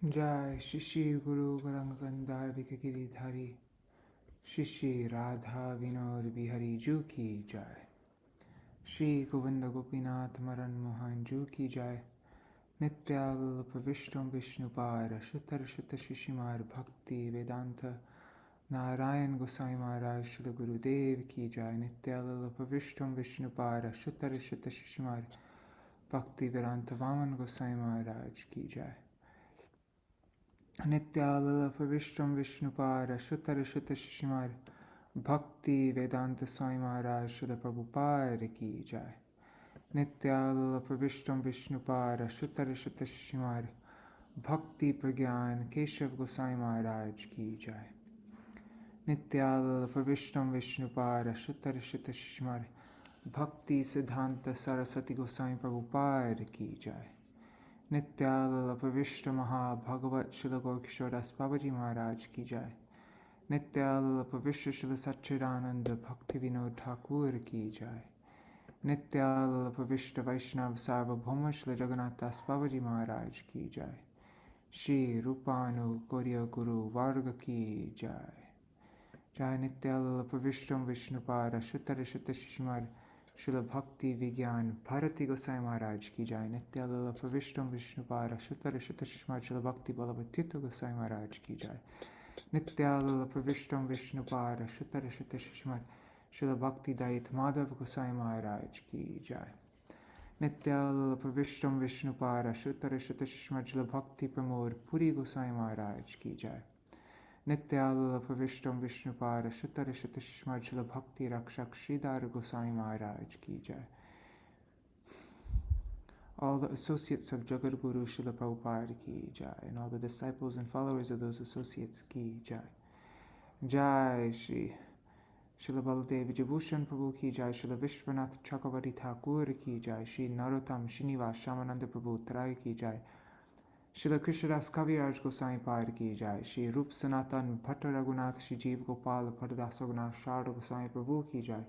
जय श्री श्री गुरु गंगाधर विकगिरिधारी श्री श्री राधा विनोद बिहारी जू की जय। श्री गोविंद गोपीनाथ मरण मोहन जू की जय। नित्याल्प विष्णु विष्णुपार शुतर शुत शिशिमार भक्ति वेदांत नारायण गोसाई महाराज श्री गुरुदेव की जय। नित्याल्प विष्णु विष्णुपार शुतर शुत शिशिमार भक्ति वेदांत वामन गोसाई महाराज की जय। नित्याल्प विष्णु विष्णुपार शुतर शुत शिशिमार भक्ति वेदांत स्वामी महाराज श्री प्रभुपाद की जय। नित्याल्प विष्णु विष्णुपार शुतर शुत शिशिमार भक्ति प्रज्ञान केशव गोसाई महाराज की जय। नित्याल्प विष्णु विष्णुपार शुतर शुत शिशिमार भक्ति सिद्धांत सरस्वती गोसाई प्रभुपाद की जय। नित्याल्प विष्णु महाभगवत श्री गौरकिशोरदास बाबाजी महाराज की जय। नित्याल्प विश्व श्री सच्चिदानंद भक्ति विनोद ठाकुर की जय। नित्याल्प विष्णु वैष्णव सार्वभौम श्री जगन्नाथ दास बाबाजी महाराज की जय। श्री रूपानुगा गुरु वर्ग की जय। जय नित्याल्प विष्णु विष्णुपार शुतर शुत शिशिमार श्री भक्ति विज्ञान भारती गोसाई महाराज की जय। नित्याल्प विष्णु विष्णुपार शुतर शुत शिशिमार श्री भक्ति बलवतीर्थ गोसाई महाराज की जय। नित्याल्प विष्णु विष्णुपार शुतर शुत शिशिमार श्री भक्ति दैत माधव गोसाई महाराज की जय। नित्याल्प विष्णु विष्णुपार शुतर शुत शिशिमार श्री भक्ति प्रमोद पुरी गोसाई महाराज की जय। नित्याल्प विष्णु विष्णुपार शुतर शुत शिशिमार श्री भक्ति रक्षक श्रीधर गोसाई महाराज की जय। All the associates of Jagat Guru Śrīla Prabhupada ki jai, and all the disciples and followers of those associates ki jai. Jai Shri Śrīla Baladev Vijayabhushan Prabhu ki jai. Śrīla Vishwanath Chakravarti Thakur ki jai. Shri Narottam Srinivas Shamananda Prabhu Tarai ki jai. Śrīla Krishnadas Kaviraj Gosai Par ki jai. Shri Rup Sanatan Bhatta Raghunath Shri Jeev Gopal Bhattadas Raghunath Sharda Gosai Prabhu ki jai.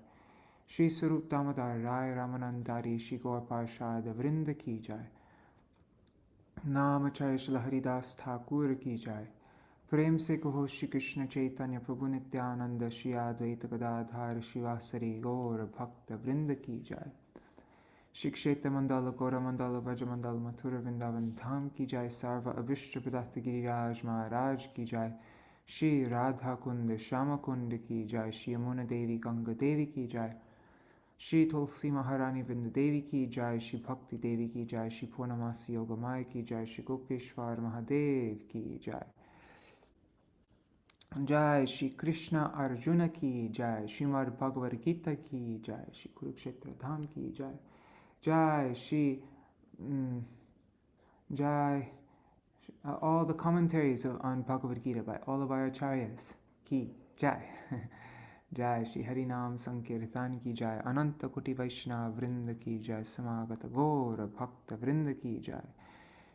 Shri Sarup Damodar Rai Ramanandari Shri Gaur Parshad Vrinda ki jai. Namacharya Śrīla Haridas Thakur ki jai. Prem se kaho Shri Krishna Chaitanya Prabhu Nityananda Shri Advaita Gadadhar Shivasari Gaur Bhakta Vrinda ki jai. Shri Kshetra Mandala Gaura Mandala Vraja Mandala Mathura Vrindavan Dham ki jai. Sarva Abhishta Pradata Giriraj Maharaj ki jai. Shri Radha Kund Shama Kund ki jai. Shri Yamuna Devi Ganga Devi ki jai. Shri Tulsi Maharani Vrinda Devi ki jai. Shri Bhakti Devi ki jai. Shri Purnamasi Yogamaya ki jai. Shri Gopeshwar Mahadev ki jai. Jai Shri Krishna Arjuna ki jai. Srimad Bhagavad-gītā ki jai. Shri Kurukshetra Dham ki jai. Jai Shri Jai all the commentaries on Bhagavad-gītā by all of our acharyas ki jai. Jai Shri Harinam Sankirtan ki jai. Ananta Koti Vaishnava Vrinda ki jai. Samagata Gaur Bhakta Vrinda ki jai.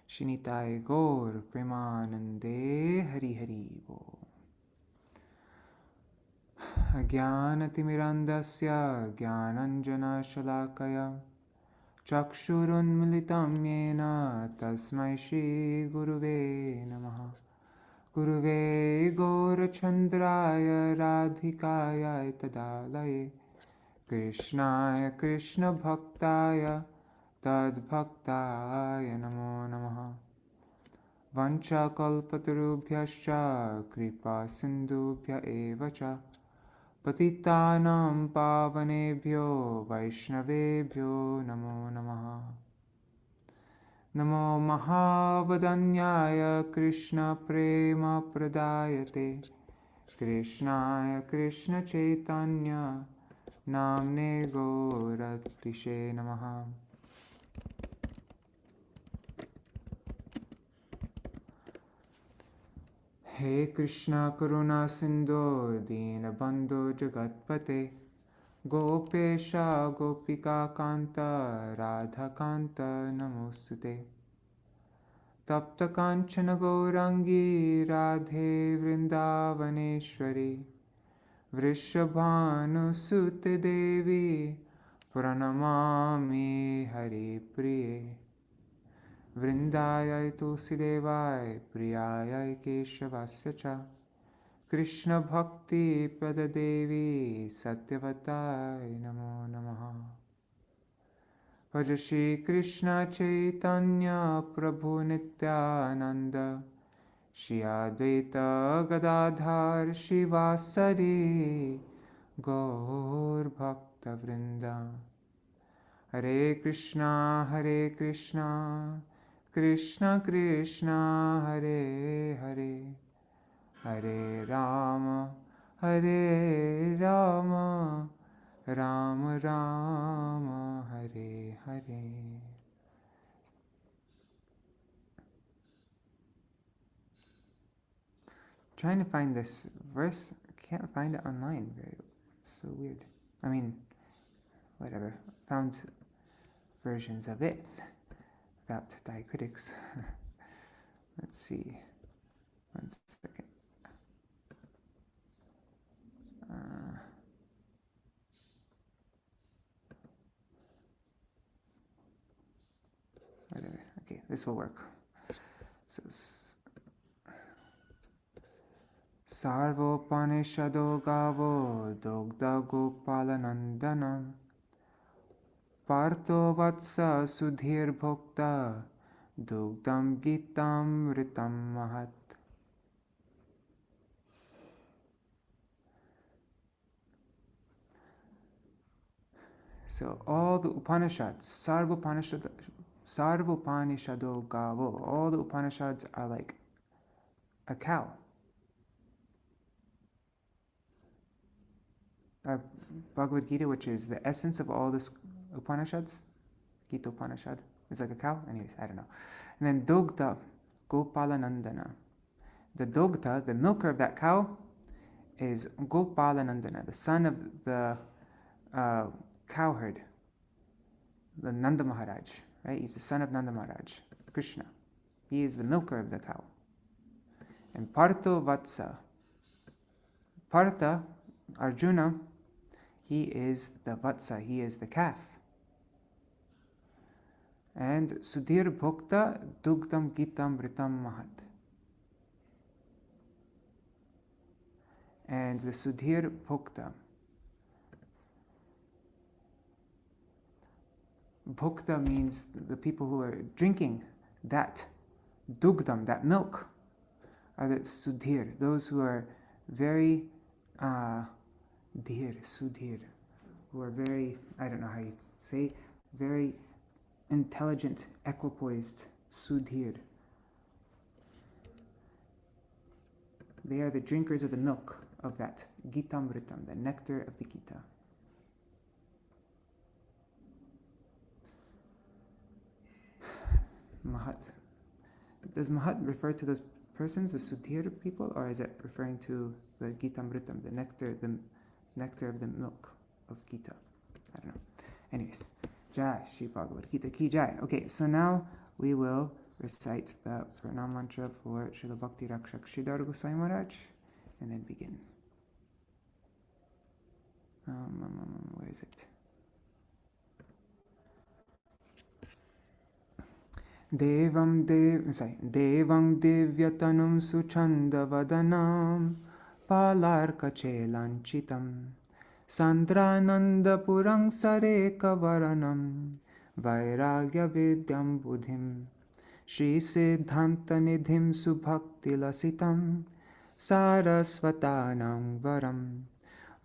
Shri Nitai Gaur Premanande Hari Hari Bo. Ajnanatirmirandasya Jnananjana Shalakaya Chakshurunmilitam Yena Tasmai Shri Guruve Namaha. Guruve Gaurachandraya Radhikaya Tadalaye Krishnaya Krishna Bhaktaya Tadbhaktaya Namo Namaha. Vancha kalpatarubhyascha kripa sindhubhya evacha patitanam pavanebhyo vaishnavebhyo namo namaha. Namo Mahavadanyaya Krishna Prema Pradayate Krishnaya Krishna Chaitanya Namne Gauratrishe Namaha. He Krishna Karuna Sindhu Dinabandhu Jagatpate Gopesha Gopika Kanta Radha Kanta Namostute. Tapta Kanchana Gaurangi Radhe Vrindavaneshwari Vrishabhanu Sute Devi Pranamami Hari Priye. Vrindayai Tulsidevai Priyayai Keshavasya Cha Krishna Bhakti Padadevi Satyavatai Namo Namaha. Bhaja Shri Krishna Chaitanya Prabhu Nityananda Shri Advaita Gadadhar Shivasari Gaur Bhakta Vrinda. Hare Krishna, Krishna Krishna, Hare Hare, Hare Rama, Rama Rama, Hare Hare. Trying to find this verse, can't find it online. It's so weird. I mean, whatever. Found versions of it without diacritics. Let's see. 1 second. Whatever. Okay, this will work. So, Sarvopanishado Gavo Dogda Gopalanandanam Partho Vatsa Sudhir Bhokta Dugdam Gītāmṛtam Mahat. So all the Upanishads, Sarvopanishado Gavo, all the Upanishads are like a cow. Bhagavad-gītā, which is the essence of all the Upanishads, Gita Upanishad, is like a cow. Anyways, I don't know. And then Dogda, Gopalanandana. The Dogda, the milker of that cow, is Gopalanandana, the son of the cowherd, the Nanda Mahārāja, right? He's the son of Nanda Mahārāja, Krishna. He is the milker of the cow. And Partho Vatsa. Partha, Arjuna, he is the Vatsa, he is the calf. And Sudhir Bhokta Dugdam Gītāmṛtam Mahat. And the Sudhir Bhokta. Bhokta means the people who are drinking that Dugdam, that milk, are the Sudhir, those who are very Sudhir, who are very, I don't know how you say, very intelligent, equipoised, Sudhir. They are the drinkers of the milk of that Gītāmṛtam, the nectar of the Gita. Mahat. Does Mahat refer to those persons, the Sudhir people, or is it referring to the Gītāmṛtam, the nectar of the milk of Gita? I don't know. Anyways, Jai Shri Bhagavad-gītā ki Jai. Okay, so now we will recite the Pranam mantra for Śrīla Bhakti Rakṣaka Śrīdhara Gosvāmī Mahārāja and then begin. Where is it? Devam divyatanum suchandavadanam palarkachelanchitam sandrananda purang sareka varanam vairagya vidyam buddhim Shri Siddhanta nidhim subhakti lasitam sarasvatanam varam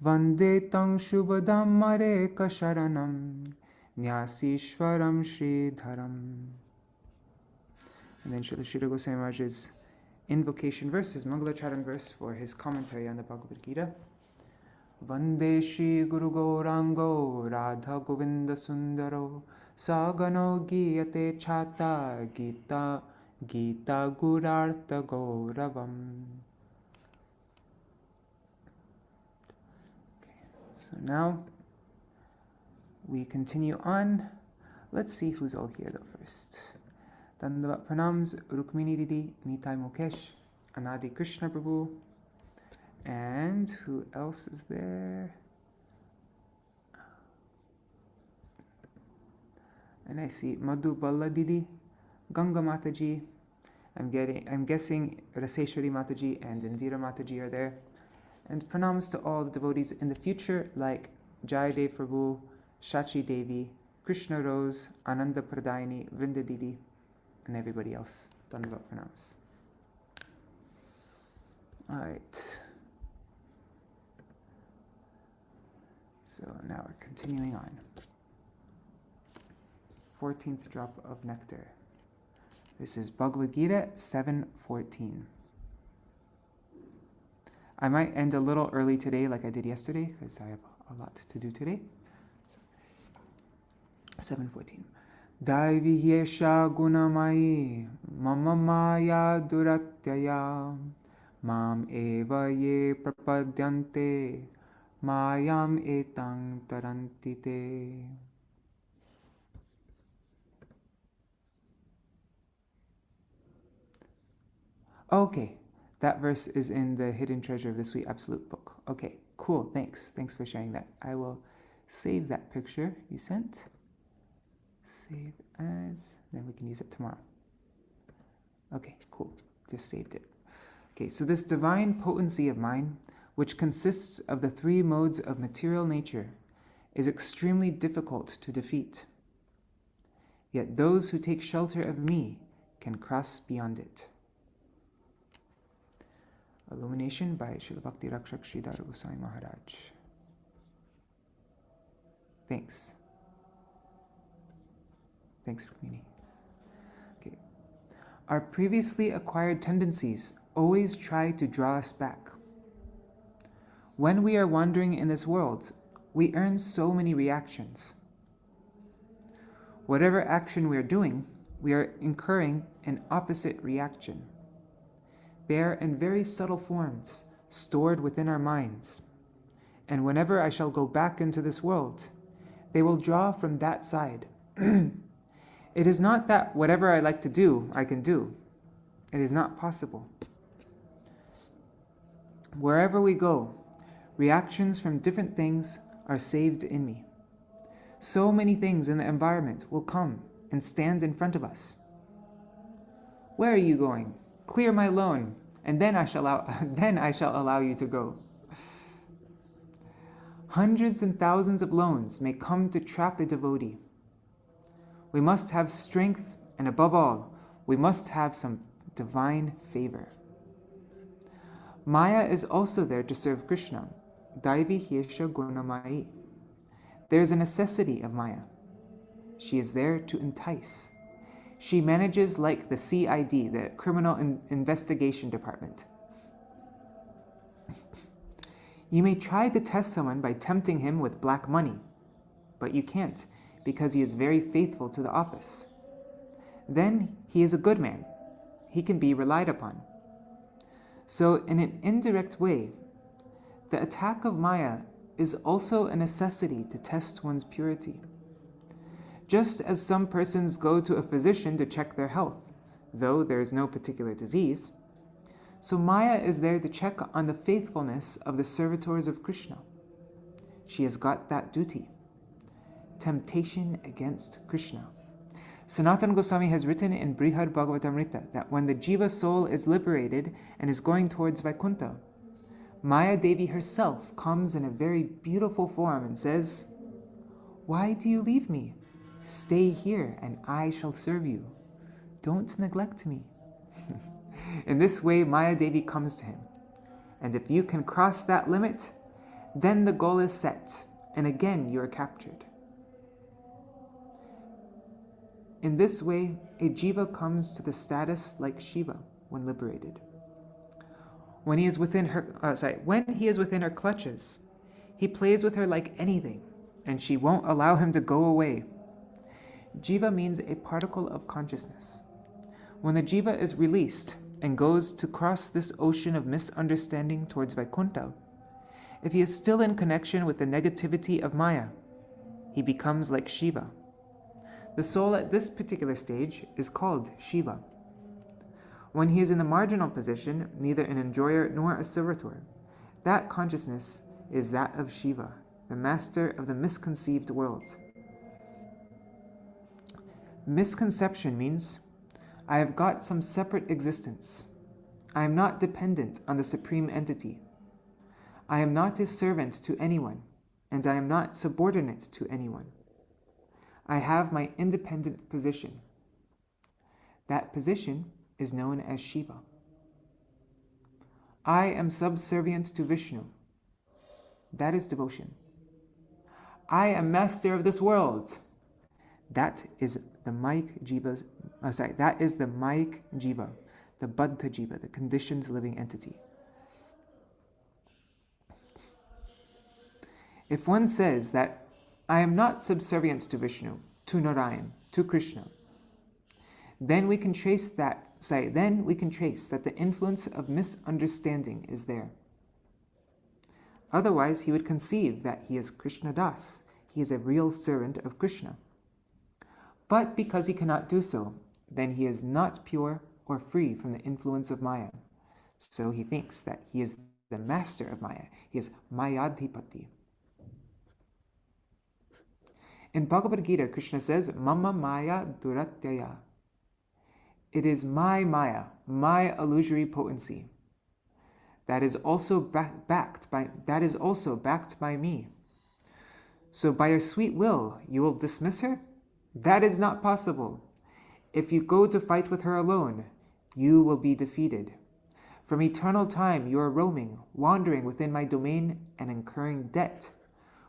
vande tang shubhadam mareka sharanam nyasishwaram Śrīdharam. And then Śrīla Śrīla Gosvāmī Mahārāja's invocation verse, his Mangalacharan verse for his commentary on the Bhagavad-gītā. Vande Shri Guru Gaurango Radha Govinda Sundaro Sagano Giyate Chata Gita Gurartha Gauravam. Okay, so now we continue on. Let's see who's all here though first. Dandavat Pranams, Rukmini Didi, Nitai Mukesh, Anadi Krishna Prabhu, and who else is there? And I see Madhu Balla Didi, Ganga Mataji. I'm guessing Raseshwari Mataji and Indira Mataji are there. And pranams to all the devotees in the future, like Jayadev Prabhu, Shachi Devi, Krishna Rose, Ananda Pradayani, Vrinda Didi, and everybody else. Dandavat pranams. Alright. So now we're continuing on. 14th drop of nectar. This is Bhagavad-gītā 7:14. I might end a little early today like I did yesterday because I have a lot to do today. 7:14. Daivihyesha gunamai mama maya duratyaya mam eva ye prapadyante mayam etang tarantite. Okay, that verse is in the Hidden Treasure of the Sweet Absolute book. Okay, cool, thanks. Thanks for sharing that. I will save that picture you sent. Save as, then we can use it tomorrow. Okay, cool, just saved it. Okay, so this divine potency of mine, which consists of the three modes of material nature, is extremely difficult to defeat. Yet those who take shelter of me can cross beyond it. Illumination by Śrīla Bhakti Rakṣaka Śrīdhara Gosvāmī Mahārāja. Thanks. Thanks, Rukmini. Okay. Our previously acquired tendencies always try to draw us back. When we are wandering in this world, we earn so many reactions. Whatever action we are doing, we are incurring an opposite reaction. They are in very subtle forms, stored within our minds. And whenever I shall go back into this world, they will draw from that side. It is not that whatever I like to do, I can do. It is not possible. Wherever we go, reactions from different things are saved in me. So many things in the environment will come and stand in front of us. Where are you going? Clear my loan, and then I shall allow you to go. Hundreds and thousands of loans may come to trap a devotee. We must have strength, and above all, we must have some divine favor. Maya is also there to serve Krishna. Daivi Hyesha Gunamai. There is a necessity of Maya. She is there to entice. She manages like the CID, the Criminal Investigation Department. You may try to test someone by tempting him with black money, but you can't because he is very faithful to the office. Then he is a good man. He can be relied upon. So in an indirect way, the attack of Maya is also a necessity to test one's purity. Just as some persons go to a physician to check their health, though there is no particular disease, so Maya is there to check on the faithfulness of the servitors of Krishna. She has got that duty. Temptation against Krishna. Sanatana Goswami has written in Brihad Bhagavatamrita that when the jiva soul is liberated and is going towards Vaikuntha, Maya Devi herself comes in a very beautiful form and says, "Why do you leave me? Stay here and I shall serve you. Don't neglect me." In this way, Maya Devi comes to him. And if you can cross that limit, then the goal is set, and again you are captured. In this way, a jiva comes to the status like Shiva when liberated. When he is within her clutches, he plays with her like anything, and she won't allow him to go away. Jiva means a particle of consciousness. When the jiva is released and goes to cross this ocean of misunderstanding towards Vaikuntha, if he is still in connection with the negativity of Maya, he becomes like Shiva. The soul at this particular stage is called Shiva. When he is in the marginal position, neither an enjoyer nor a servitor, that consciousness is that of Shiva, the master of the misconceived world. Misconception means I have got some separate existence. I am not dependent on the Supreme Entity. I am not a servant to anyone, and I am not subordinate to anyone. I have my independent position. That position is known as Shiva. I am subservient to Vishnu. That is devotion. I am master of this world. That is the Mike Jiva, that is the Mike Jiva, the Baddha Jiva, the conditioned living entity. If one says that I am not subservient to Vishnu, to Narayan, to Krishna, then we can trace that the influence of misunderstanding is there. Otherwise, he would conceive that he is Krishna Das, he is a real servant of Krishna. But because he cannot do so, then he is not pure or free from the influence of Maya. So he thinks that he is the master of Maya. He is Mayadhipati. In Bhagavad-gītā, Krishna says, Mama Maya Duratyaya. It is my Maya, my illusory potency. That is also backed by me. So by your sweet will, you will dismiss her? That is not possible. If you go to fight with her alone, you will be defeated. From eternal time you are roaming, wandering within my domain and incurring debt.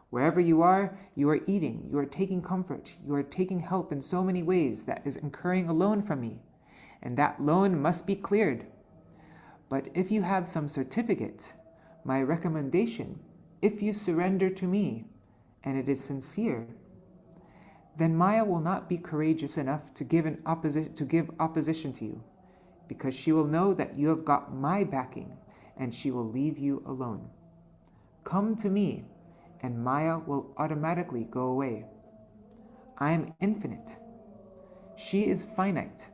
Wherever you are eating, you are taking comfort, you are taking help in so many ways that is incurring a loan from me, and that loan must be cleared. But if you have some certificate, my recommendation, if you surrender to me, and it is sincere, then Maya will not be courageous enough to give opposition to you, because she will know that you have got my backing, and she will leave you alone. Come to me, and Maya will automatically go away. I am infinite. She is finite,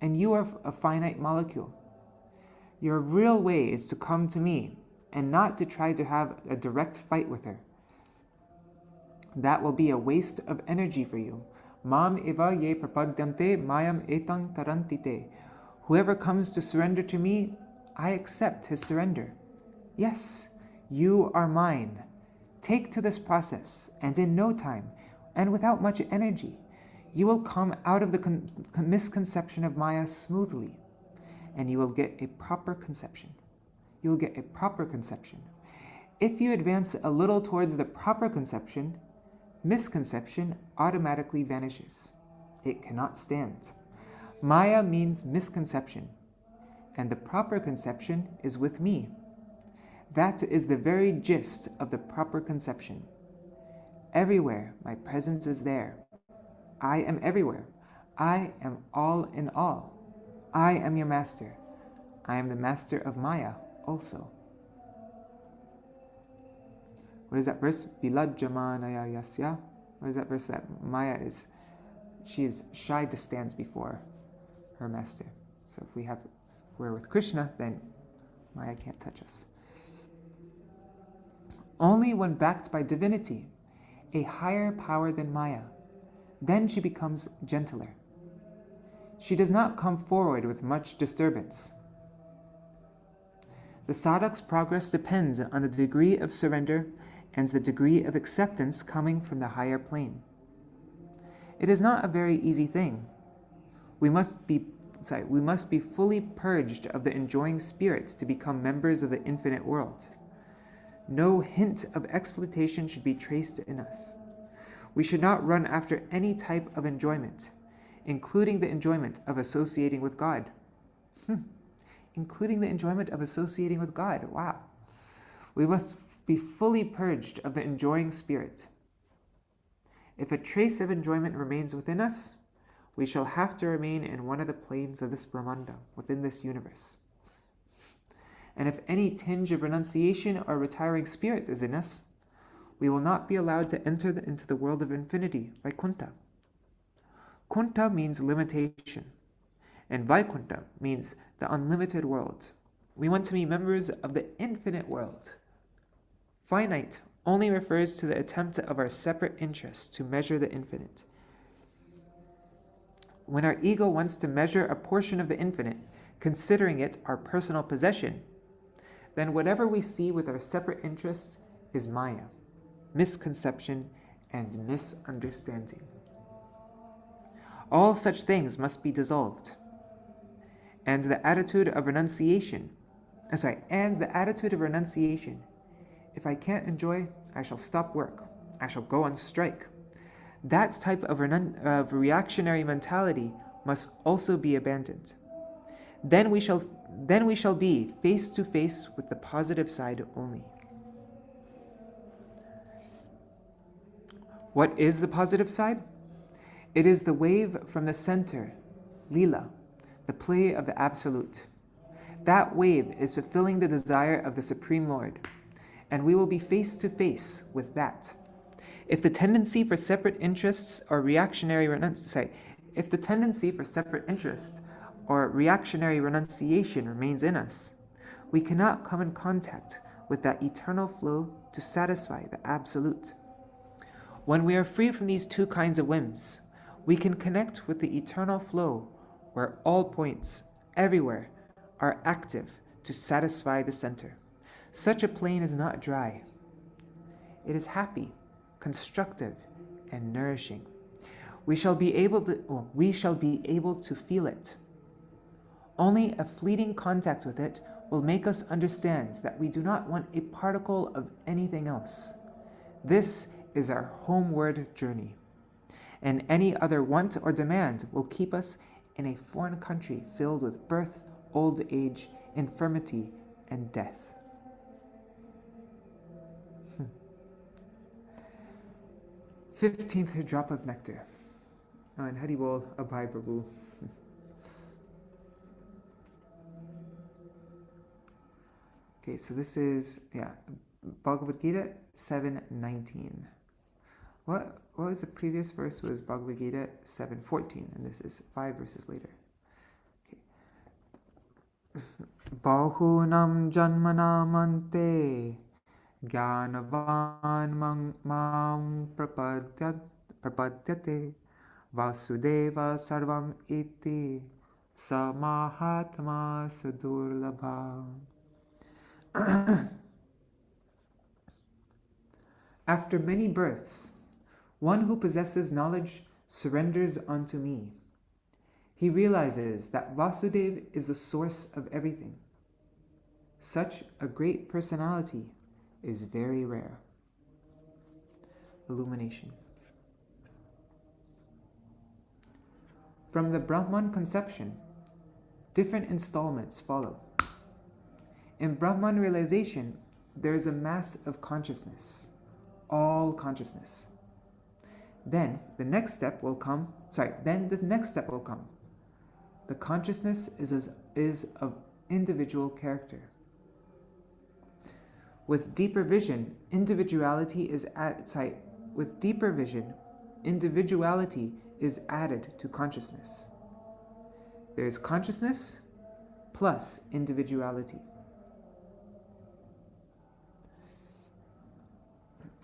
and you are a finite molecule. Your real way is to come to me, and not to try to have a direct fight with her. That will be a waste of energy for you. Mam eva ye prapadyante mayam etang tarantite. Whoever comes to surrender to me, I accept his surrender. Yes, you are mine. Take to this process, and in no time, and without much energy, you will come out of the misconception of Maya smoothly, and you will get a proper conception. You will get a proper conception. If you advance a little towards the proper conception, misconception automatically vanishes. It cannot stand. Maya means misconception, and the proper conception is with me. That is the very gist of the proper conception. Everywhere my presence is there. I am everywhere. I am all in all. I am your master. I am the master of Maya also. What is that verse? Vilajjamanaya yasya. What is that verse that Maya is? She is shy to stand before her master. So if we're with Krishna, then Maya can't touch us. Only when backed by divinity, a higher power than Maya, then she becomes gentler. She does not come forward with much disturbance. The sadhak's progress depends on the degree of surrender and the degree of acceptance coming from the higher plane. It is not a very easy thing. We must be fully purged of the enjoying spirits to become members of the infinite world. No hint of exploitation should be traced in us. We should not run after any type of enjoyment, including the enjoyment of associating with God. Including the enjoyment of associating with God. Wow. We must be fully purged of the enjoying spirit. If a trace of enjoyment remains within us, we shall have to remain in one of the planes of this Brahmanda, within this universe. And if any tinge of renunciation or retiring spirit is in us, we will not be allowed to enter into the world of infinity, Vaikuntha. Kunta means limitation, and Vaikuntha means the unlimited world. We want to be members of the infinite world. Finite only refers to the attempt of our separate interests to measure the infinite. When our ego wants to measure a portion of the infinite, considering it our personal possession, then whatever we see with our separate interests is maya, misconception, and misunderstanding. All such things must be dissolved. And the attitude of renunciation, if I can't enjoy, I shall stop work, I shall go on strike. That type of reactionary mentality must also be abandoned. Then we shall be face to face with the positive side only. What is the positive side? It is the wave from the center, lila, the play of the Absolute. That wave is fulfilling the desire of the Supreme Lord, and we will be face to face with that. If the tendency for separate interests or reactionary renunciation remains in us, we cannot come in contact with that eternal flow to satisfy the Absolute. When we are free from these two kinds of whims, we can connect with the eternal flow where all points, everywhere, are active to satisfy the center. Such a plane is not dry. It is happy, constructive, and nourishing. We shall be able to feel it. Only a fleeting contact with it will make us understand that we do not want a particle of anything else. This is our homeward journey, and any other want or demand will keep us in a foreign country filled with birth, old age, infirmity, and death. 15th drop of nectar. And Haribol Abhay Prabhu. Okay, so this is Bhagavad-gītā 7:19. What was the previous verse? Was Bhagavad-gītā 7:14, and this is 5 verses later. Okay. Bahunam janmanamante jnanavan mam prapadyate vasudeva sarvam iti samahatma sudurlabha. After many births, one who possesses knowledge surrenders unto me. He realizes that Vasudeva is the source of everything. Such a great personality is very rare. Illumination. From the Brahman conception, different installments follow. In Brahman realization, there is a mass of consciousness, all consciousness. Then the next step will come. The consciousness is of individual character. With deeper vision, individuality is added to consciousness. There is consciousness plus individuality.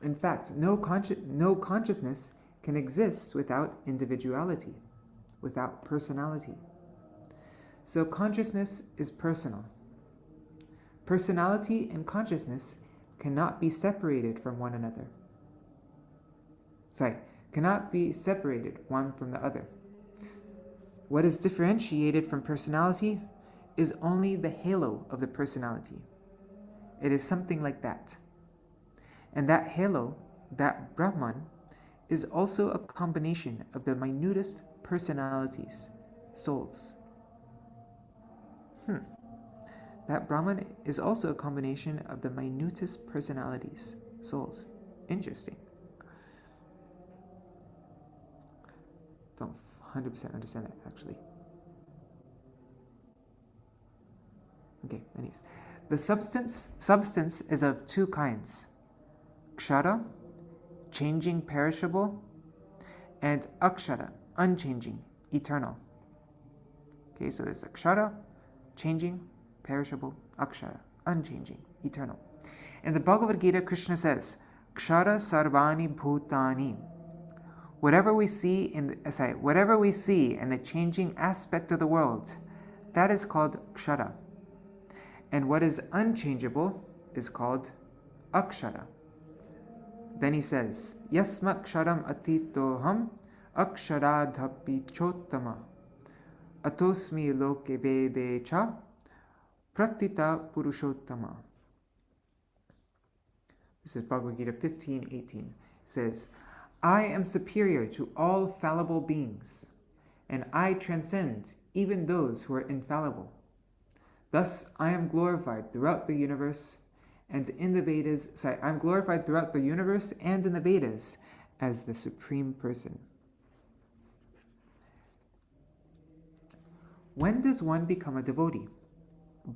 In fact, no consciousness can exist without individuality, without personality. So consciousness is personal. Personality and consciousness cannot be separated from one another. Cannot be separated one from the other. What is differentiated from personality is only the halo of the personality. It is something like that. And that halo, that Brahman, is also a combination of the minutest personalities, souls. That Brahman is also a combination of the minutest personalities, souls. Interesting. Don't 100% understand that, actually. Okay, anyways. The substance is of two kinds. Kshara, changing, perishable, and akshara, unchanging, eternal. Okay, so there's akshara, changing, perishable, akshara, unchanging, eternal. In the Bhagavad-gītā, Krishna says, Kshara sarvani bhutani. Whatever we see in the changing aspect of the world, that is called kshara. And what is unchangeable is called akshara. Then he says, Yasma ksharam atitoham aksharadhapi chottama atosmi loke vedecha pratita purushottama. This is Bhagavad-gītā 15:18. It says, I am superior to all fallible beings, and I transcend even those who are infallible. Thus I am glorified throughout the universe and in the Vedas. I'm glorified throughout the universe and in the Vedas as the Supreme Person. When does one become a devotee?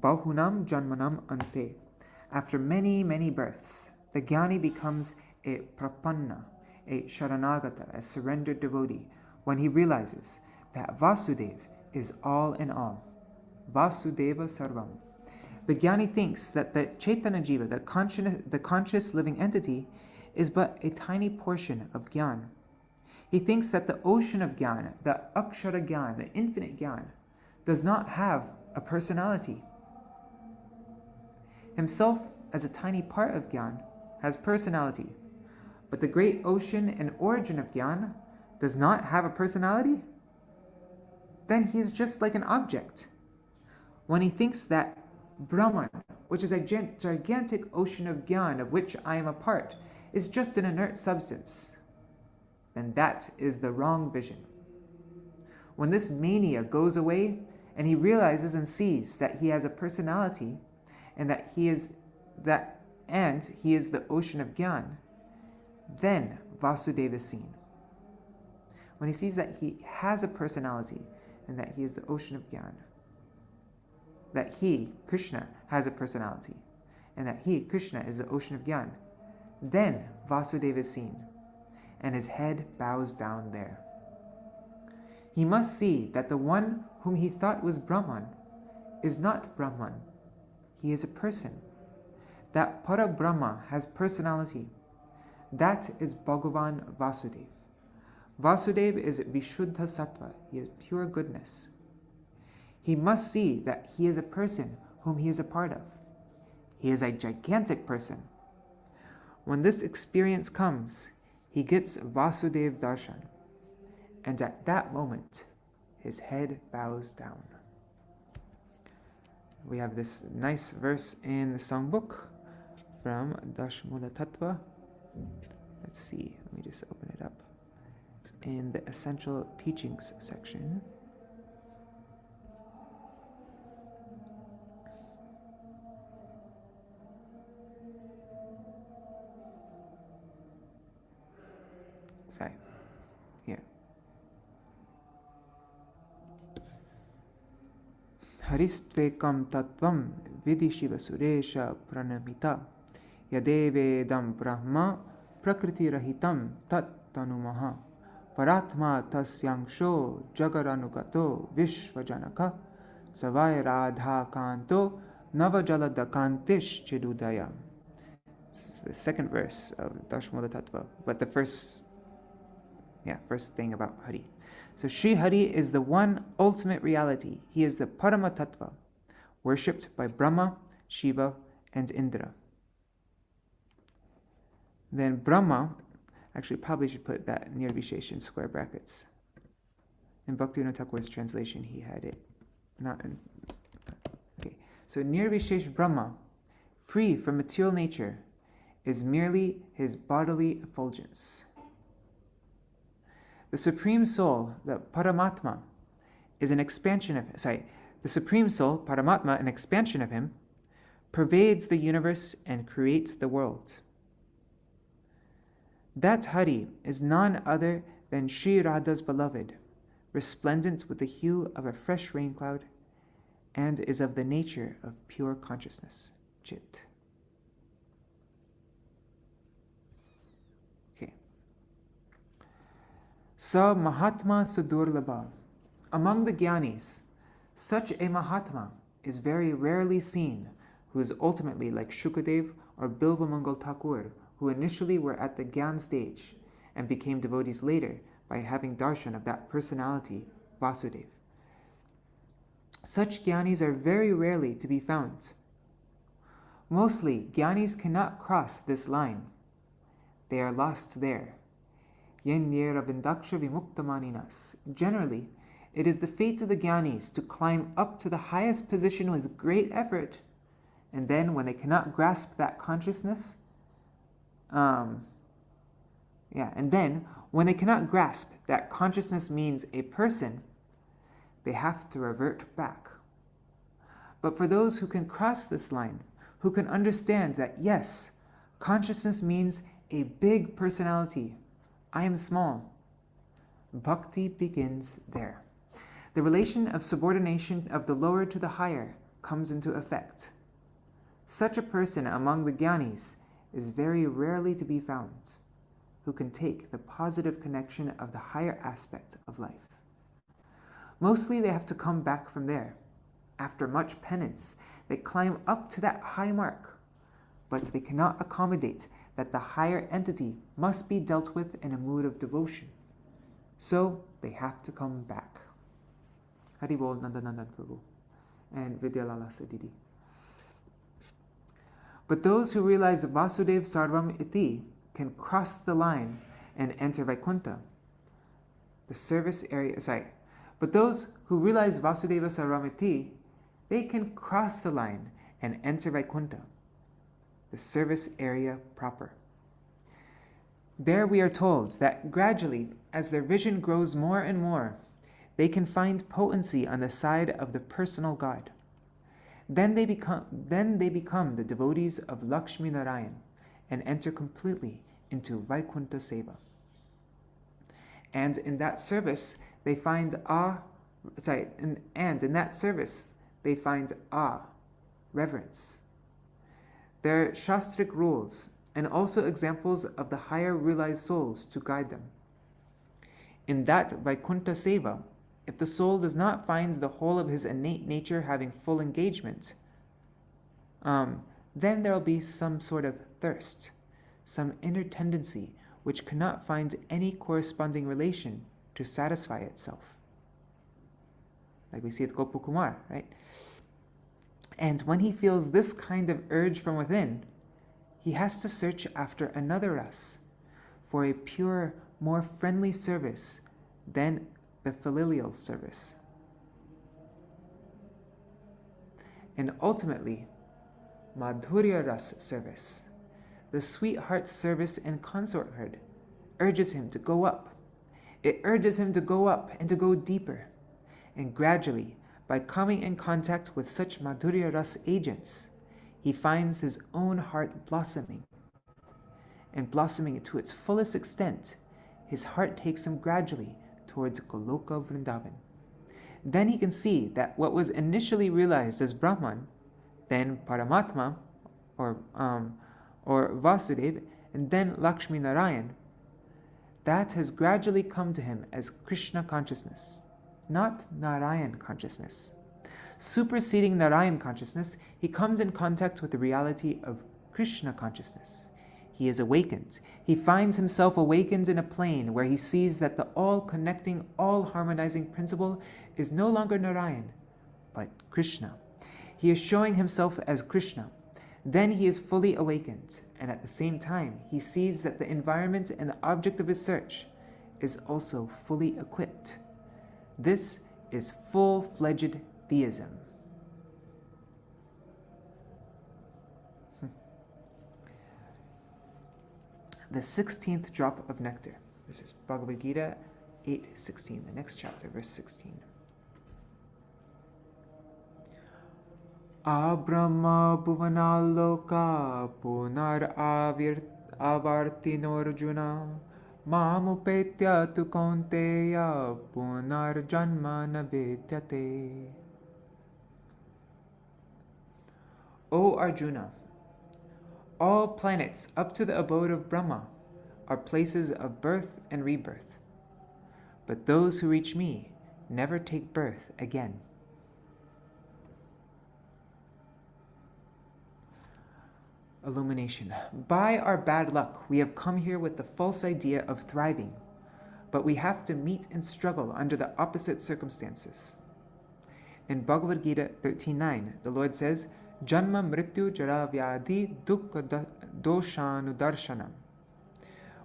Bahunam janmanam ante. After many, many births, the jnani becomes a prapanna, a sharanagata, a surrendered devotee, when he realizes that Vasudeva is all in all. Vasudeva sarvam. The jnani thinks that the Chaitanya Jiva, the conscious living entity, is but a tiny portion of Gyan. He thinks that the ocean of Gyan, the Akshara Gyan, the infinite Gyan, does not have a personality. Himself, as a tiny part of Gyan, has personality, but the great ocean and origin of Gyan does not have a personality? Then he is just like an object. When he thinks that Brahman, which is a gigantic ocean of Gyan of which I am a part, is just an inert substance, then that is the wrong vision. When this mania goes away and he realizes and sees that he has a personality and that he is the ocean of Gyan, then Vasudeva is seen. When he sees that he has a personality and that he is the ocean of Gyan, that he, Krishna, has a personality, and that he, Krishna, is the ocean of Gyan, then Vasudeva is seen, and his head bows down there. He must see that the one whom he thought was Brahman is not Brahman. He is a person. That Para Brahma has personality. That is Bhagavan Vasudeva. Vasudeva is Vishuddha Sattva. He is pure goodness. He must see that he is a person whom he is a part of. He is a gigantic person. When this experience comes, he gets Vasudev Darshan, and at that moment, his head bows down. We have this nice verse in the songbook from Dashmula Tattva. Let's see, let me just open it up. It's in the Essential Teachings section. Sorry, here. Haristvekam tattvam vidishiva suresha pranamita yadevedam brahma prakriti rahitam tat tanumaha paratma tasyangsho jagaranugato vishvajanaka savai radha kanto navajaladakantish chidudaya. This is the second verse of Dashmula Tattva, but the first thing about Hari. So Sri Hari is the one ultimate reality. He is the Parama Tattva, worshipped by Brahma, Shiva, and Indra. Then Brahma, actually probably should put that Nirvishesh in square brackets. In Bhaktivinoda Thakur's translation, he had it not in. Okay, so Nirvishesh Brahma, free from material nature, is merely his bodily effulgence. The Supreme Soul, the Paramatma, is an expansion of the Supreme Soul, Paramatma, an expansion of him, pervades the universe and creates the world. That Hari is none other than Sri Radha's beloved, resplendent with the hue of a fresh rain cloud, and is of the nature of pure consciousness, Chit. Sa Mahatma Sudurlabha. Among the Jnanis, such a Mahatma is very rarely seen, who is ultimately like Shukadev or Bilvamangal Thakur, who initially were at the Gyan stage and became devotees later by having darshan of that personality, Vasudeva. Such jnanis are very rarely to be found. Mostly, jnanis cannot cross this line. They are lost there. Yenyera vindaksha vimuktamaninas. Generally, it is the fate of the jnanis to climb up to the highest position with great effort, and then when they cannot grasp that consciousness, when they cannot grasp that consciousness means a person, they have to revert back. But for those who can cross this line, who can understand that yes, consciousness means a big personality, I am small, bhakti begins there. The relation of subordination of the lower to the higher comes into effect. Such a person among the jnanis is very rarely to be found, who can take the positive connection of the higher aspect of life. Mostly they have to come back from there. After much penance, they climb up to that high mark, but they cannot accommodate that the higher entity must be dealt with in a mood of devotion. So they have to come back. Haribol Nandanandan Prabhu and Vidyalala Sadidi. But those who realize Vasudev Sarvam Iti can cross the line and enter Vaikuntha. The service area, but those who realize Vasudeva Sarvam Iti, they can cross the line and enter Vaikuntha, the service area proper. There we are told that gradually, as their vision grows more and more, they can find potency on the side of the personal God. Then they become the devotees of Lakshmi Narayan and enter completely into Vaikuntha Seva. And in that service, they find reverence. There are shastric rules and also examples of the higher realized souls to guide them. In that Vaikuntha Seva, if the soul does not find the whole of his innate nature having full engagement, then there will be some sort of thirst, some inner tendency which cannot find any corresponding relation to satisfy itself. Like we see with Gopakumar, right? And when he feels this kind of urge from within, he has to search after another ras, for a pure, more friendly service than the filial service. And ultimately, Madhurya Ras service, the sweetheart service in consorthood, urges him to go up. It urges him to go up and to go deeper. And gradually, by coming in contact with such Madhurya Ras agents, he finds his own heart blossoming. And blossoming to its fullest extent, his heart takes him gradually towards Goloka Vrindavan. Then he can see that what was initially realized as Brahman, then Paramatma, or Vasudeva, and then Lakshmi Narayan, that has gradually come to him as Krishna consciousness, not Narayan consciousness. Superseding Narayan consciousness, he comes in contact with the reality of Krishna consciousness. He is awakened. He finds himself awakened in a plane where he sees that the all-connecting, all-harmonizing principle is no longer Narayan, but Krishna. He is showing himself as Krishna. Then he is fully awakened, and at the same time, he sees that the environment and the object of his search is also fully equipped. This is full-fledged theism. The 16th drop of nectar. This is Bhagavad-gītā 8:16, the next chapter, verse 16. Abrahma bhuvanaloka punar avartinorjuna mamupetya tu kaunteya punar janma na vidyate. O Arjuna, all planets up to the abode of Brahma are places of birth and rebirth, but those who reach me never take birth again. Illumination. By our bad luck, we have come here with the false idea of thriving. but we have to meet and struggle under the opposite circumstances. In Bhagavad-gītā 13:9, the Lord says, Janma mrityu jara vyadhi dukkha doshanudarshanam.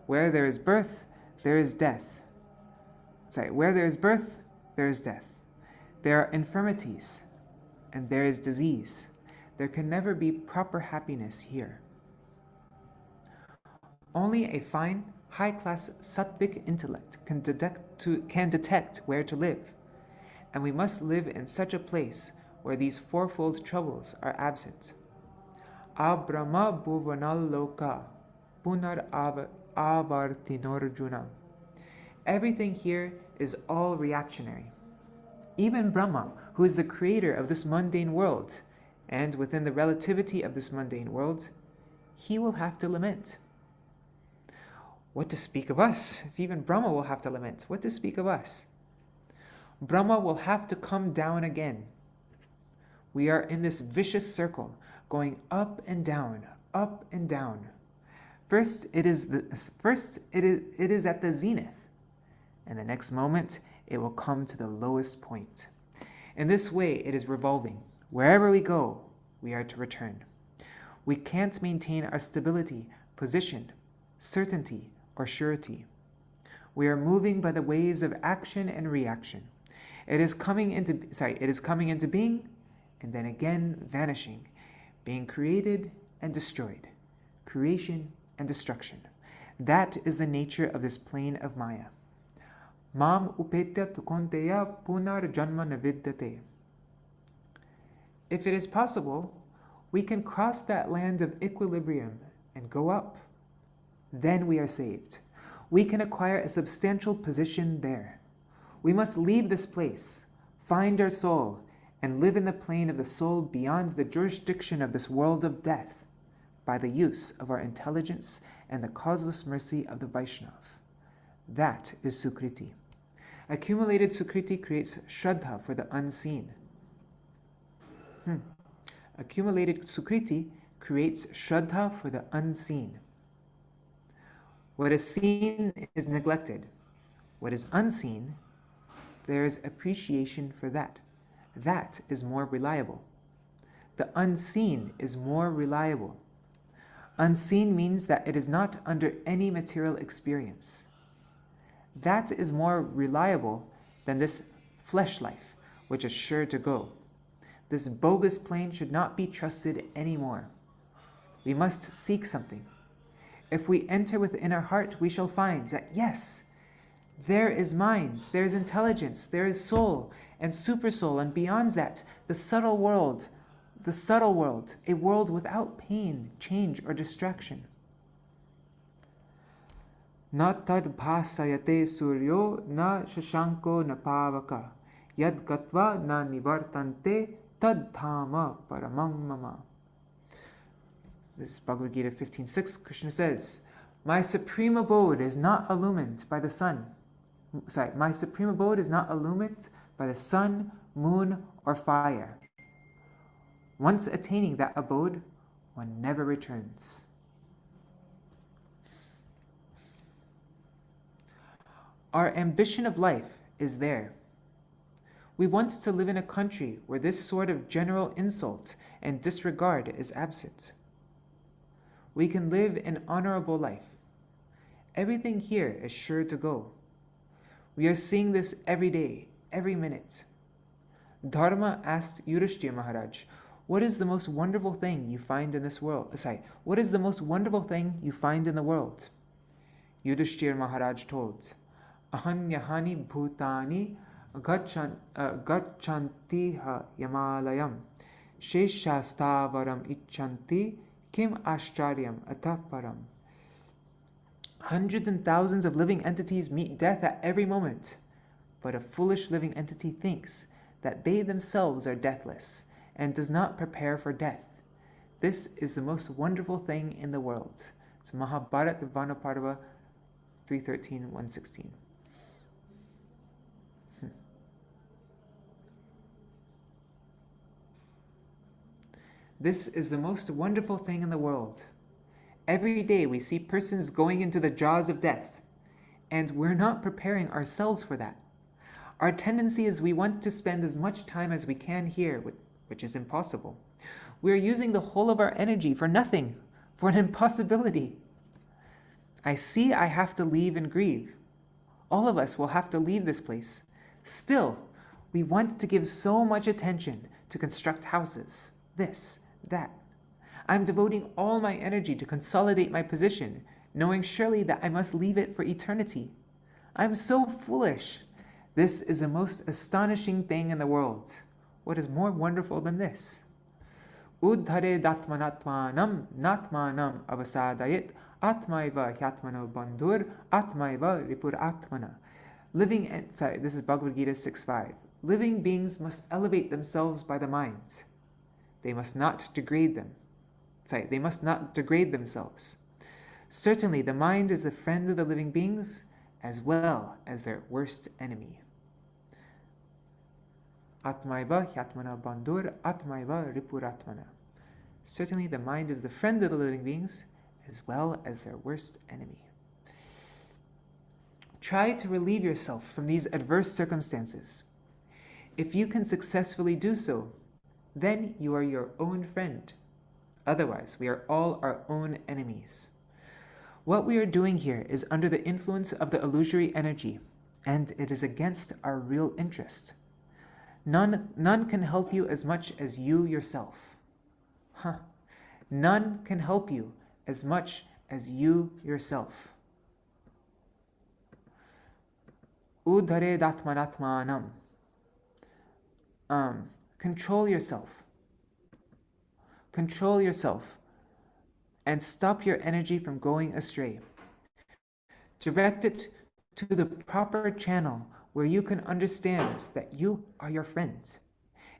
Where there is birth, there is death. Where there is birth, there is death. There are infirmities, and there is disease. There can never be proper happiness here. Only a fine, high-class sattvic intellect can detect where to live, and we must live in such a place where these fourfold troubles are absent. Abrahma bhuvanal loka punar avartinorjuna. Everything here is all reactionary. Even Brahma, who is the creator of this mundane world, and within the relativity of this mundane world, he will have to lament. What to speak of us? If even Brahma will have to lament, what to speak of us? Brahma will have to come down again. We are in this vicious circle, going up and down, up and down. First, it is at the zenith, and the next moment, it will come to the lowest point. In this way, it is revolving. Wherever we go, we are to return. We can't maintain our stability, position, certainty, or surety. We are moving by the waves of action and reaction. It is coming into being, and then again vanishing, being created and destroyed, creation and destruction. That is the nature of this plane of Maya. Mam upetya tukonteya punar janma navidyate. If it is possible, we can cross that land of equilibrium and go up. Then we are saved. We can acquire a substantial position there. We must leave this place, find our soul, and live in the plane of the soul beyond the jurisdiction of this world of death by the use of our intelligence and the causeless mercy of the Vaishnav. That is Sukriti. Accumulated Sukriti creates Shraddha for the unseen. Accumulated Sukriti creates Shraddha for the unseen. What is seen is neglected. What is unseen, there is appreciation for that. That is more reliable. The unseen is more reliable. Unseen means that it is not under any material experience. That is more reliable than this flesh life, which is sure to go. This bogus plane should not be trusted anymore. We must seek something. If we enter within our heart, we shall find that yes, there is mind, there is intelligence, there is soul and supersoul, and beyond that, the subtle world, a world without pain, change, or distraction. Na tad bhasayate suryo na shashanko na pavaka yad gatva na nivartante tad dhama paramam mama. This is Bhagavad-gītā 15:6. Krishna says, my supreme abode is not illumined by the sun. My supreme abode is not illumined by the sun, moon, or fire. Once attaining that abode, one never returns. Our ambition of life is there. We want to live in a country where this sort of general insult and disregard is absent. We can live an honorable life. Everything here is sure to go. We are seeing this every day, every minute. Dharma asked Yudhishthira Mahārāja, what is the most wonderful thing you find in this world? What is the most wonderful thing you find in the world? Yudhishthira Mahārāja told, Ahanyahani bhutani gachantiha yamalayam sheshastavaram icchanti kim ashcharyam ataparam. Hundreds and thousands of living entities meet death at every moment, but a foolish living entity thinks that they themselves are deathless and does not prepare for death. This is the most wonderful thing in the world. It's Mahabharata Vanaparva 3:13-116. This is the most wonderful thing in the world. Every day we see persons going into the jaws of death, And we're not preparing ourselves for that. Our tendency is we want to spend as much time as we can here, which is impossible. We're using the whole of our energy for nothing, for an impossibility. I see I have to leave and grieve. All of us will have to leave this place. Still, we want to give so much attention to construct houses, this, that. I'm devoting all my energy to consolidate my position, knowing surely that I must leave it for eternity. I'm so foolish. This is the most astonishing thing in the world. What is more wonderful than this? Uddhare datmanatmanam natmanam avasadayit atmaiva hyatmano bandhur atmaiva ripur atmana. This is Bhagavad-gītā 6.5. Living beings must elevate themselves by the mind. They must not degrade themselves. Certainly, the mind is the friend of the living beings as well as their worst enemy. Atmaiva hyatmana bandhur atmaiva ripuratmana. Certainly, the mind is the friend of the living beings as well as their worst enemy. Try to relieve yourself from these adverse circumstances. If you can successfully do so, then you are your own friend. Otherwise, we are all our own enemies. What we are doing here is under the influence of the illusory energy, and it is against our real interest. None can help you as much as you yourself. None can help you as much as you yourself. Uddhare datmanatmanam. Control yourself. Control yourself and stop your energy from going astray. Direct it to the proper channel where you can understand that you are your friend.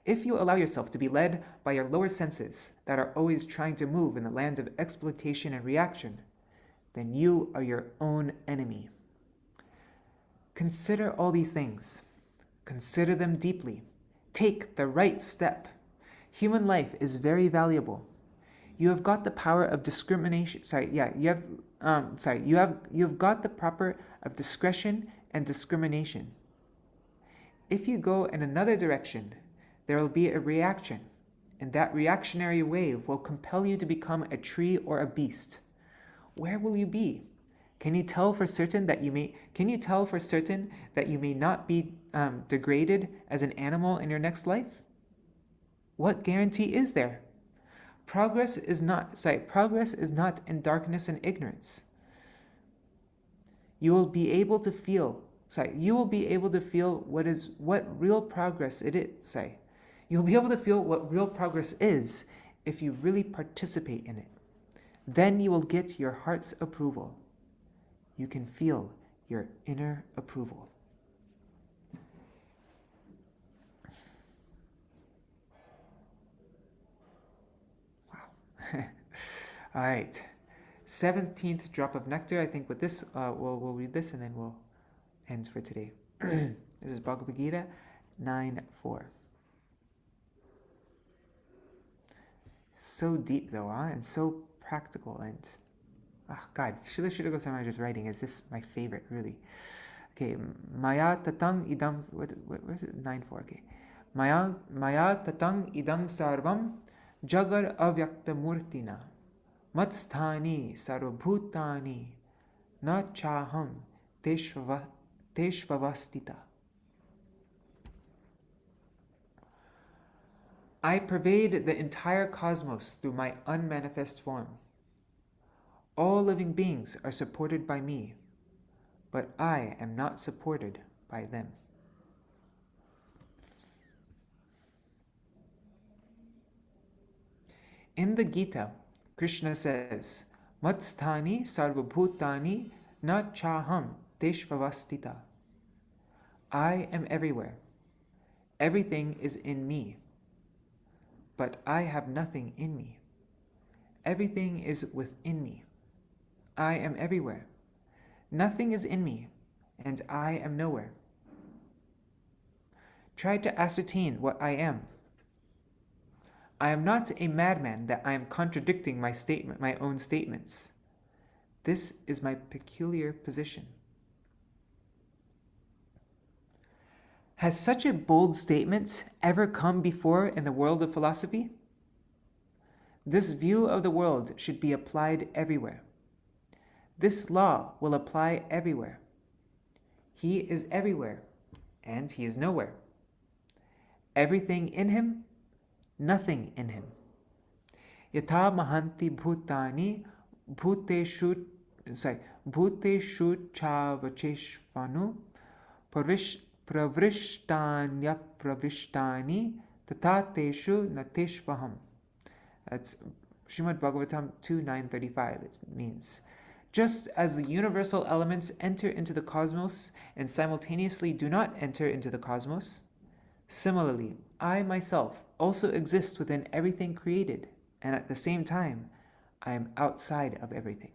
If you allow yourself to be led by your lower senses that are always trying to move in the land of exploitation and reaction, then you are your own enemy. Consider all these things. Consider them deeply. Take the right step. Human life is very valuable. You have got the power of discrimination. You have got the power of discretion and discrimination. If you go in another direction, there will be a reaction, and that reactionary wave will compel you to become a tree or a beast. Where will you be? Can you tell for certain that you may not be degraded as an animal in your next life? What guarantee is there? Progress is not in darkness and ignorance. You will be able to feel what real progress it is. You'll be able to feel what real progress is if you really participate in it. Then you will get your heart's approval. You can feel your inner approval. Wow. All right. 17th drop of nectar. I think with this, we'll read this and then we'll end for today. This is Bhagavad-gītā 9.4. So deep though, and so practical, and God, Śrīla Gosvāmī writing is just my favorite, really. Okay, Maya tatang idam, where's it? 9.4, okay. Maya tatang idam sarvam jagar avyakta murtina matsthani sarvabhutani na chaham teshvavastita. I pervade the entire cosmos through my unmanifest form. All living beings are supported by me, but I am not supported by them. In the Gītā, Krishna says, Matsthani sarvabhutani na chaham teshvavastita. I am everywhere. Everything is in me, but I have nothing in me. Everything is within me. I am everywhere. Nothing is in me, and I am nowhere. Try to ascertain what I am. I am not a madman that I am contradicting my own statements. This is my peculiar position. Has such a bold statement ever come before in the world of philosophy? This view of the world should be applied everywhere. This law will apply everywhere. He is everywhere, and he is nowhere. Everything in him, nothing in him. Yatha mahanti bhutani bhuteshu chavacheshvanu pravrishtanya pravishtani tatateshu nateshvaham. That's Srimad Bhagavatam 2.935. It means, just as the universal elements enter into the cosmos and simultaneously do not enter into the cosmos, similarly, I myself also exist within everything created, and at the same time, I am outside of everything.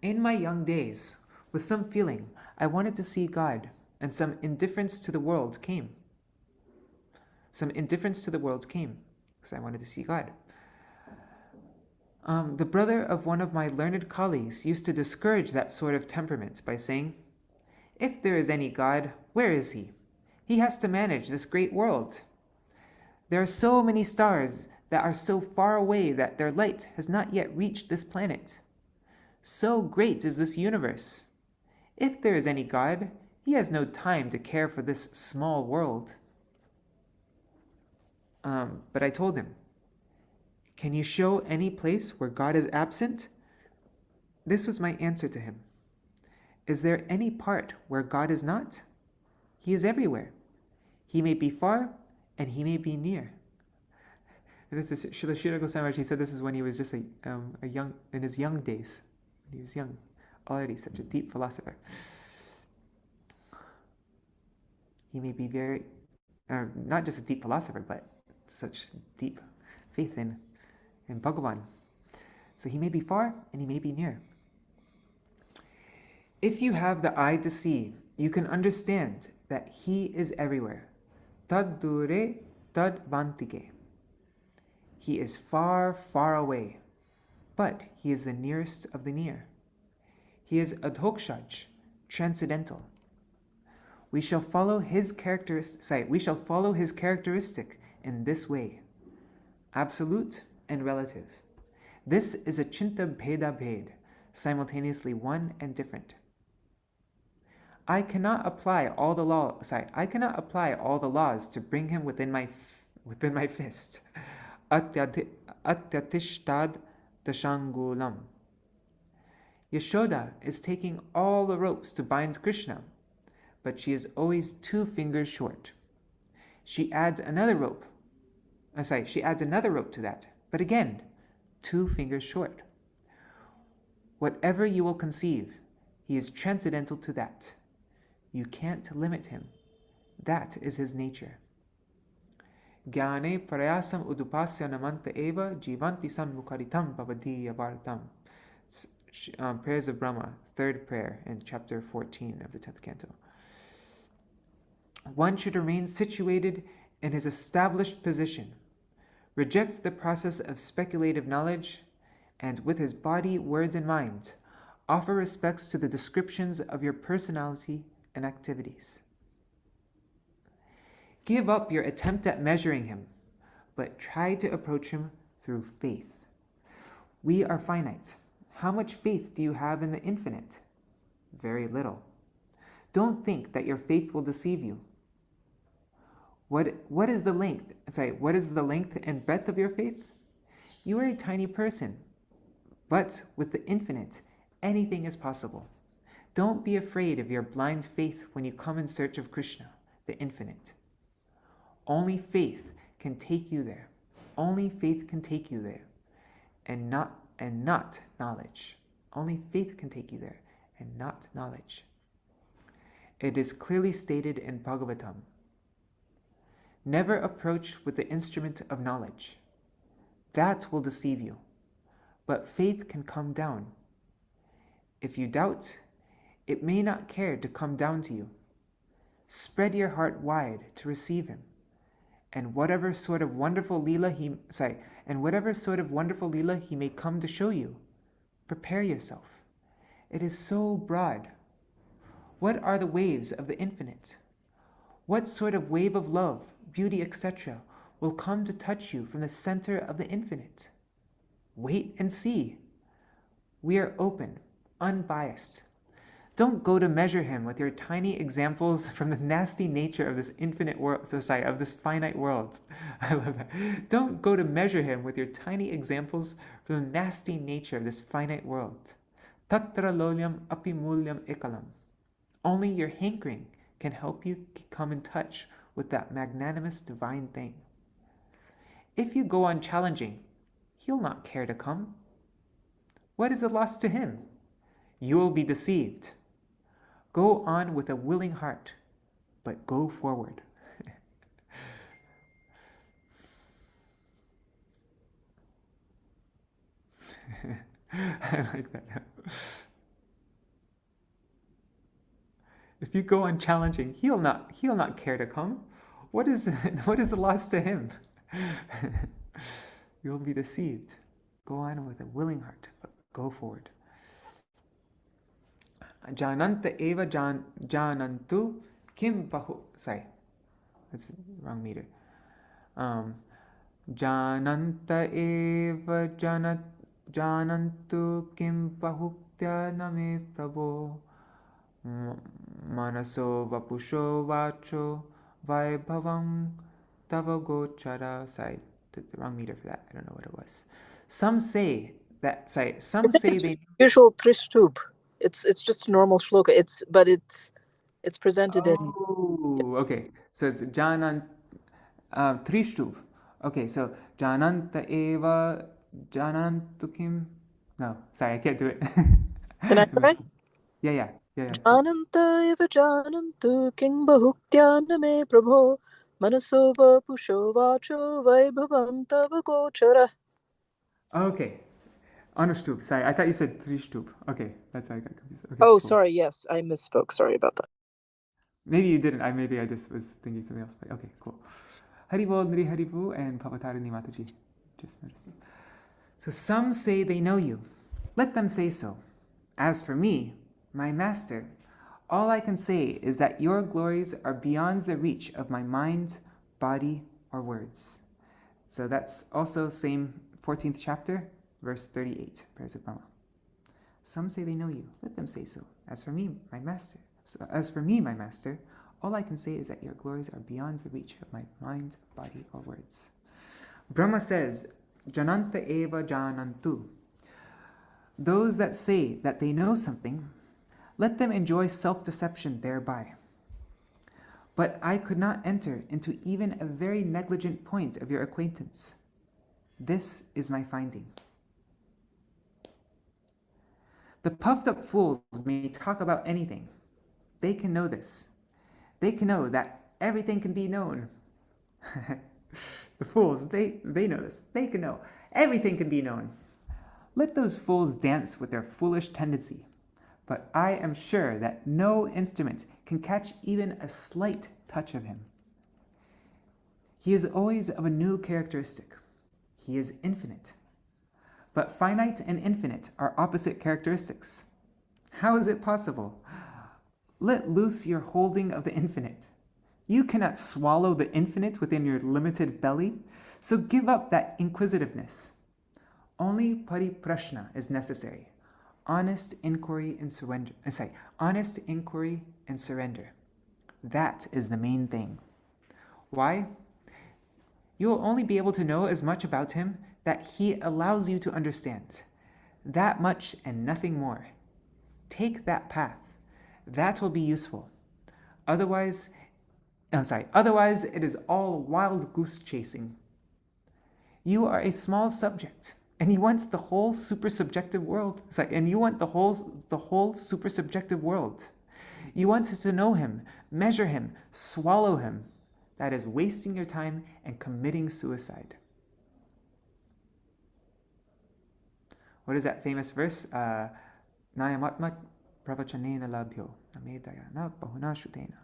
In my young days, with some feeling, I wanted to see God, and some indifference to the world came. Because I wanted to see God. The brother of one of my learned colleagues used to discourage that sort of temperament by saying, "If there is any God, where is he? He has to manage this great world. There are so many stars that are so far away that their light has not yet reached this planet. So great is this universe. If there is any God, he has no time to care for this small world." But I told him, "Can you show any place where God is absent?" This was my answer to him. Is there any part where God is not? He is everywhere. He may be far, and he may be near. And this is Śrīla Gosvāmī. He said this is when he was just in his young days. He was young, already such a deep philosopher. He may be very, not just a deep philosopher, but such deep faith in Bhagavan. So he may be far and he may be near. If you have the eye to see, you can understand that he is everywhere. Tad dure, tad vantike. He is far, far away, but he is the nearest of the near. He is adhokshaj, transcendental. We shall follow his characteristic in this way, absolute and relative. This is a chinta bheda bhed, simultaneously one and different. I cannot apply all the laws to bring him within my fist. Atyatishtad dashangulam. Yashoda is taking all the ropes to bind Krishna, but she is always 2 fingers short. She adds another rope to that, but again, 2 fingers short. Whatever you will conceive, he is transcendental to that. You can't limit him. That is his nature. Jnane prayasam udupasya namanta eva jivanti sanmukaritam Bhagavad-gītā. Prayers of Brahma, 3rd prayer in chapter 14 of the 10th canto. One should remain situated in his established position, reject the process of speculative knowledge, and with his body, words, and mind, offer respects to the descriptions of your personality and activities. Give up your attempt at measuring him, but try to approach him through faith. We are finite. How much faith do you have in the infinite? Very little. Don't think that your faith will deceive you. What is the length and breadth of your faith? You are a tiny person, but with the infinite, anything is possible. Don't be afraid of your blind faith when you come in search of Krishna, the infinite. Only faith can take you there. Only faith can take you there, and not knowledge. Only faith can take you there, and not knowledge. It is clearly stated in Bhagavatam. Never approach with the instrument of knowledge. That will deceive you, but faith can come down. If you doubt, it may not care to come down to you. Spread your heart wide to receive him, and whatever sort of wonderful leela he may come to show you, prepare yourself. It is so broad. What are the waves of the infinite? What sort of wave of love, beauty, etc. will come to touch you from the center of the infinite? Wait and see. We are open, unbiased. Don't go to measure him with your tiny examples from the nasty nature of this infinite world, of this finite world. I love that. Don't go to measure him with your tiny examples from the nasty nature of this finite world. Tatra lolyam api mulyam ekalam. Only your hankering can help you come in touch with that magnanimous divine thing. If you go on challenging, he'll not care to come. What is a loss to him? You will be deceived. Go on with a willing heart, but go forward. I like that. If you go on challenging, he'll not care to come. What is the loss to him? You'll be deceived. Go on with a willing heart, but go forward. Jananta eva janantu kim bahu. Sorry, that's the wrong meter. Jananta eva janantu kim bahuktya name prabho manaso vapusho vacho vaibhavam tava gochara. Sorry, the wrong meter for that. I don't know what it was. Some say that. Sorry, some say they usual Trishtub. It's just a normal shloka. It's presented in. Oh, okay. So it's Janant Trishtub. Okay, so Jananta Eva Janantukim. No, sorry, I can't do it. Can I try? Yeah. Jananta eva janantu king bahuktya me prabho manaso vapusho vacho vaibhavantava gochara. Okay. Anushtub. Sorry, I thought you said Trishtub. Okay, that's why I got confused. Okay, oh, cool. Sorry. Yes, I misspoke. Sorry about that. Maybe you didn't. Maybe I just was thinking something else. But okay, cool. Haribo, Nri Haribu, and Pavatarani Mataji. Just noticing. So some say they know you. Let them say so. As for me, my master, all I can say is that your glories are beyond the reach of my mind, body, or words. So that's also same 14th chapter, verse 38, prayers of Brahma. Some say they know you. Let them say so. As for me, my master, all I can say is that your glories are beyond the reach of my mind, body, or words. Brahma says, Jananta eva janantu. Those that say that they know something, let them enjoy self-deception thereby. But I could not enter into even a very negligent point of your acquaintance. This is my finding. The puffed up fools may talk about anything. They can know this. They can know that everything can be known. The fools, they know this. They can know. Everything can be known. Let those fools dance with their foolish tendency. But I am sure that no instrument can catch even a slight touch of him. He is always of a new characteristic. He is infinite. But finite and infinite are opposite characteristics. How is it possible? Let loose your holding of the infinite. You cannot swallow the infinite within your limited belly, so give up that inquisitiveness. Only pariprashna is necessary. Honest inquiry and surrender. Honest inquiry and surrender. That is the main thing. Why? You will only be able to know as much about him that he allows you to understand. That much and nothing more. Take that path. That will be useful. Otherwise it is all wild goose chasing. You are a small subject, and he wants the whole supersubjective world. You want the whole supersubjective world. You want to know him, measure him, swallow him. That is wasting your time and committing suicide. What is that famous verse? Nayamatmat pravachanena labhyo namedaya na bahuna shutena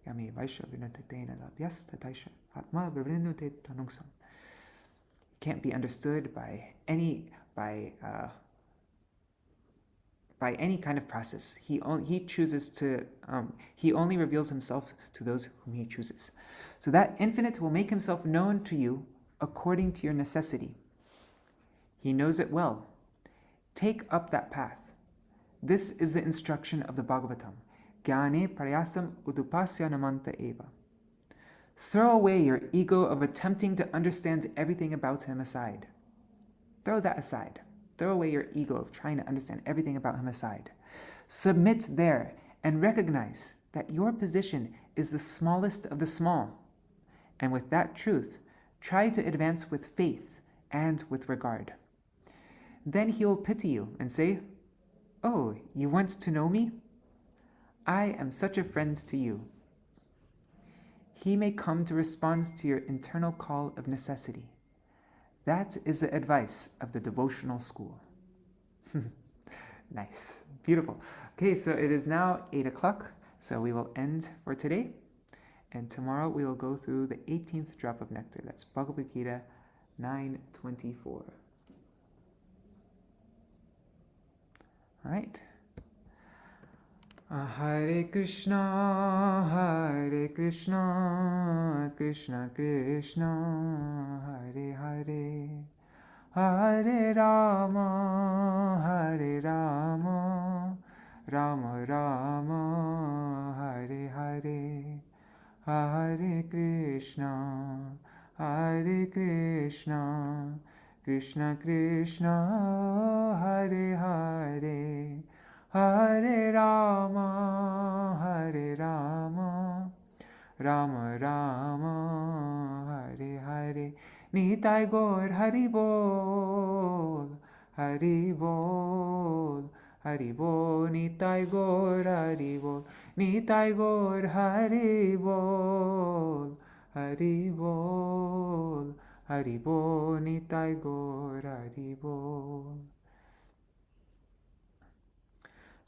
yame vaisha vinutena labhyas tataisha atma vivinute tanuksam. Can't be understood by by any kind of process. He chooses to, he only reveals himself to those whom he chooses. So that infinite will make himself known to you according to your necessity. He knows it well. Take up that path. This is the instruction of the Bhagavatam. Jnane prayasam udupasya namanta eva. Throw away your ego of attempting to understand everything about him aside. Throw that aside. Throw away your ego of trying to understand everything about him aside. Submit there and recognize that your position is the smallest of the small. And with that truth, try to advance with faith and with regard. Then he will pity you and say, "Oh, you want to know me? I am such a friend to you." He may come to respond to your internal call of necessity. That is the advice of the devotional school. Nice. Beautiful. Okay, so it is now 8 o'clock, so we will end for today. And tomorrow we will go through the 18th drop of nectar. That's Bhagavad-gītā 9:24. All right. Hare Krishna, Krishna Krishna, Hare Hare, Hare Rama, Rama Rama, Hare Hare, Hare Krishna, Krishna Krishna, Hare Hare, Hare Rama, Rama Rama, Hare Hare. Nitai Gaur Hari Bol, Hari Bol, Hari Bol. Nitai Gaur Hari Bol, Nitai Gaur Hari Bol, Hari Bol, Hari Bol. Nitai Gaur Hari Bol.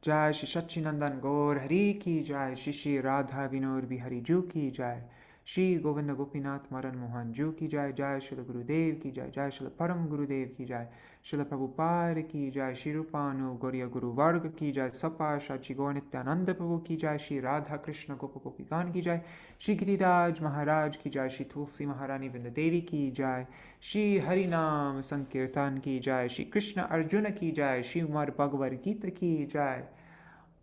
Jai Shri Sachinandan Gaur Hari Ki Jai, Shri Shri Radha Vinod Bihari Ju Ki Jai, Shri Govinda Gopinath Madan Mohan Ju Ki Jai, Jai Srila Gurudev Ki Jai, Jai Srila Param Gurudev Ki Jai, Srila Prabhupada Ki Jai, Shri Rupanuga Gauriya Guru Varga Ki Jai, Sapa Shachi Gaur Nityananda Prabhu Ki Jai, Shri Radha Krishna Gopa Gopikan Ki Jai, Shri Giriraj Mahārāja Ki Jai, Shri Tulsi Maharani Vrinda Devi Ki Jai, Shri Harinam Sankirtan Ki Jai, Shri Krishna Arjuna Ki Jai, Shri Bhagavad-gītā Ki Jai.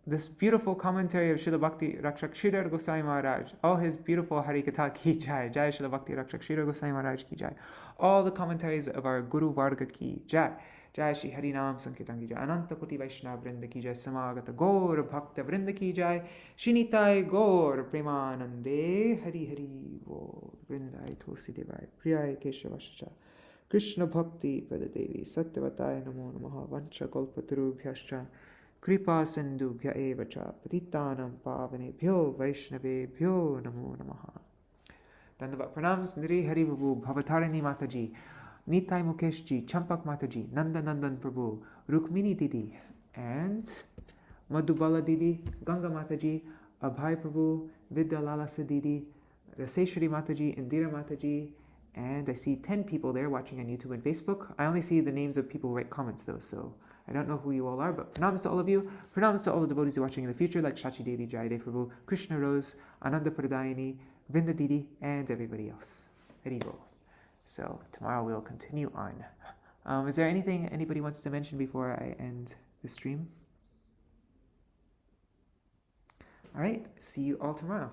This beautiful commentary of Śrīla Bhakti Rakṣaka Śrīdhara Gosvāmī Mahārāja, all his beautiful Harikatha Ki Jai, Jai Śrīla Bhakti Rakṣaka Śrīdhara Gosvāmī Mahārāja Ki Jai, all the commentaries of our Guru Varga Ki Jai, Jai Shri Harinam Sankirtan Ki Jai, Ananta Koti Vaishnava Vrinda Ki Jai, Samagata Gaur Bhakta Vrinda Ki Jai, Shinitai Gaur Premanande, Hari Hari Bol, Vrindai Tulsi Devai, Priyai Keshavascha, Krishna Bhakti Pradadevi, Satyavataya Namo Namaha, Vancha Kalpatarubhyascha, Kripa Sindhubhya eva cha patitanam pavanebhyo Vaishnavebhyo namo namaha. Dandavat pranams Niri Hari Prabhu, Bhavatarini Mataji, Nitai Mukeshji, Champak Mataji, Nanda Nandan Prabhu, Rukmini Didi, and Madhubala Didi, Ganga Mataji, Abhay Prabhu, Vidya Lalasa Didi, Raseshwari Mataji, Indira Mataji, and I see 10 people there watching on YouTube and Facebook. I only see the names of people who write comments though, so I don't know who you all are, but pranams to all of you. Pranams to all the devotees who are watching in the future, like Shachi Devi, Jayadev Prabhu, Krishna Rose, Ananda Pradayani, Vrinda Didi, and everybody else. Hari Bol. So tomorrow we'll continue on. Is there anything anybody wants to mention before I end the stream? All right, see you all tomorrow.